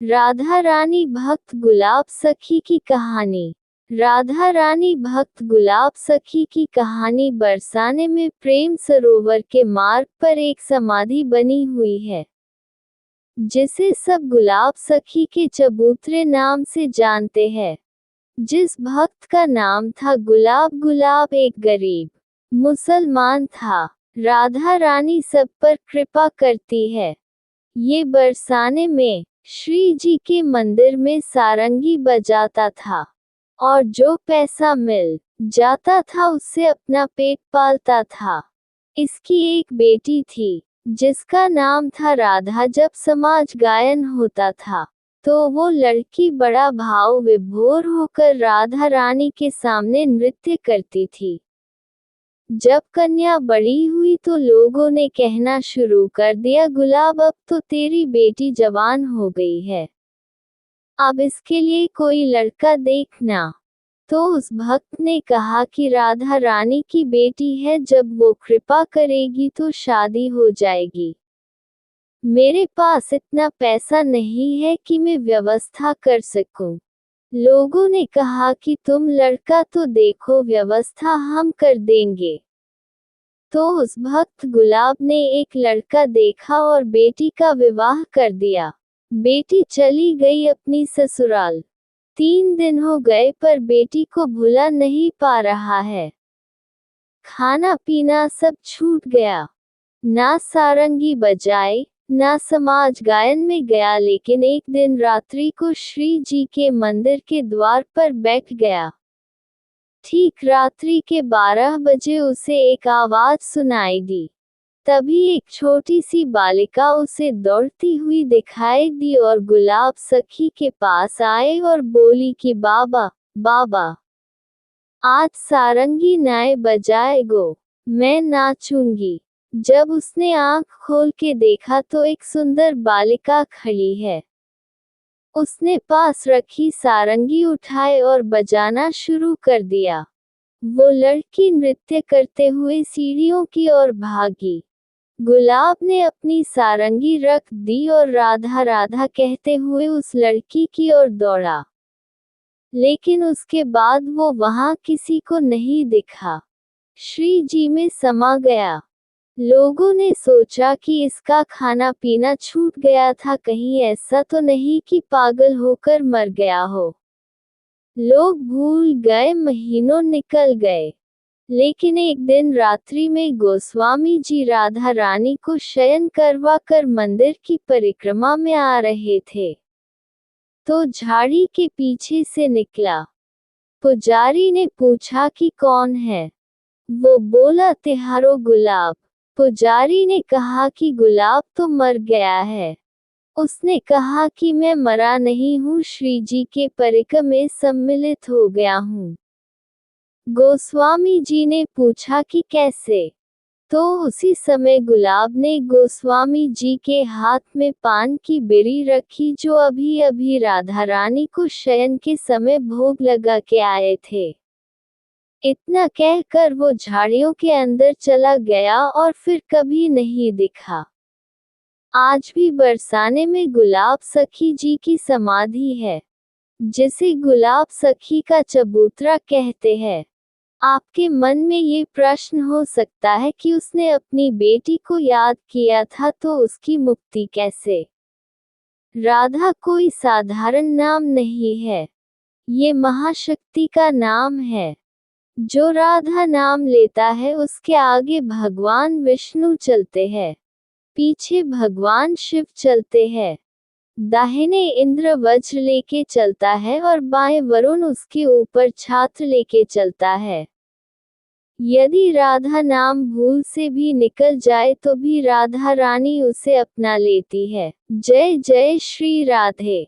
राधा रानी भक्त गुलाब सखी की कहानी। राधा रानी भक्त गुलाब सखी की कहानी बरसाने में प्रेम सरोवर के मार्ग पर एक समाधि बनी हुई है, जिसे सब गुलाब सखी के चबूतरे नाम से जानते हैं। जिस भक्त का नाम था गुलाब, गुलाब एक गरीब मुसलमान था। राधा रानी सब पर कृपा करती है। ये बरसाने में श्री जी के मंदिर में सारंगी बजाता था, और जो पैसा मिल जाता था उससे अपना पेट पालता था। इसकी एक बेटी थी, जिसका नाम था राधा। जब समाज गायन होता था, तो वो लड़की बड़ा भाव विभोर होकर राधा रानी के सामने नृत्य करती थी। जब कन्या बड़ी हुई तो लोगों ने कहना शुरू कर दिया, गुलाब अब तो तेरी बेटी जवान हो गई है, अब इसके लिए कोई लड़का देखना। तो उस भक्त ने कहा कि राधा रानी की बेटी है, जब वो कृपा करेगी तो शादी हो जाएगी। मेरे पास इतना पैसा नहीं है कि मैं व्यवस्था कर सकूं। लोगों ने कहा कि तुम लड़का तो देखो, व्यवस्था हम कर देंगे। तो उस भक्त गुलाब ने एक लड़का देखा और बेटी का विवाह कर दिया। बेटी चली गई अपनी ससुराल। 3 दिन हो गए पर बेटी को भुला नहीं पा रहा है। खाना पीना सब छूट गया। ना सारंगी बजाए, ना समाज गायन में गया, लेकिन एक दिन रात्रि को श्री जी के मंदिर के द्वार पर बैठ गया। ठीक रात्रि के 12 बजे उसे एक आवाज सुनाई दी। तभी एक छोटी सी बालिका उसे दौड़ती हुई दिखाई दी और गुलाब सखी के पास आए और बोली कि बाबा, बाबा, आज सारंगी नाय बजाएगो, मैं नाचूंगी। जब उसने आंख खोल के देखा तो एक सुंदर बालिका खड़ी है। उसने पास रखी सारंगी उठाए और बजाना शुरू कर दिया। वो लड़की नृत्य करते हुए सीढ़ियों की ओर भागी। गुलाब ने अपनी सारंगी रख दी और राधा राधा कहते हुए उस लड़की की ओर दौड़ा। लेकिन उसके बाद वो वहां किसी को नहीं दिखा। श्री जी में समा गया। लोगों ने सोचा कि इसका खाना पीना छूट गया था, कहीं ऐसा तो नहीं कि पागल होकर मर गया हो। लोग भूल गए, महीनों निकल गए। लेकिन एक दिन रात्रि में गोस्वामी जी राधा रानी को शयन करवा कर मंदिर की परिक्रमा में आ रहे थे, तो झाड़ी के पीछे से निकला। पुजारी ने पूछा कि कौन है। वो बोला, तिहारो गुलाब। पुजारी ने कहा कि गुलाब तो मर गया है। उसने कहा कि मैं मरा नहीं हूँ, श्री जी के परिक्रमा में सम्मिलित हो गया हूँ। गोस्वामी जी ने पूछा कि कैसे। तो उसी समय गुलाब ने गोस्वामी जी के हाथ में पान की बीड़ी रखी, जो अभी अभी राधा रानी को शयन के समय भोग लगा के आए थे। इतना कहकर वो झाड़ियों के अंदर चला गया और फिर कभी नहीं दिखा। आज भी बरसाने में गुलाब सखी जी की समाधि है, जिसे गुलाब सखी का चबूतरा कहते हैं। आपके मन में ये प्रश्न हो सकता है कि उसने अपनी बेटी को याद किया था तो उसकी मुक्ति कैसे? राधा कोई साधारण नाम नहीं है। ये महाशक्ति का नाम है। जो राधा नाम लेता है उसके आगे भगवान विष्णु चलते हैं, पीछे भगवान शिव चलते हैं। दाहिने इंद्र वज्र लेके चलता है और बाएं वरुण उसके ऊपर छात्र लेके चलता है। यदि राधा नाम भूल से भी निकल जाए तो भी राधा रानी उसे अपना लेती है। जय जय श्री राधे।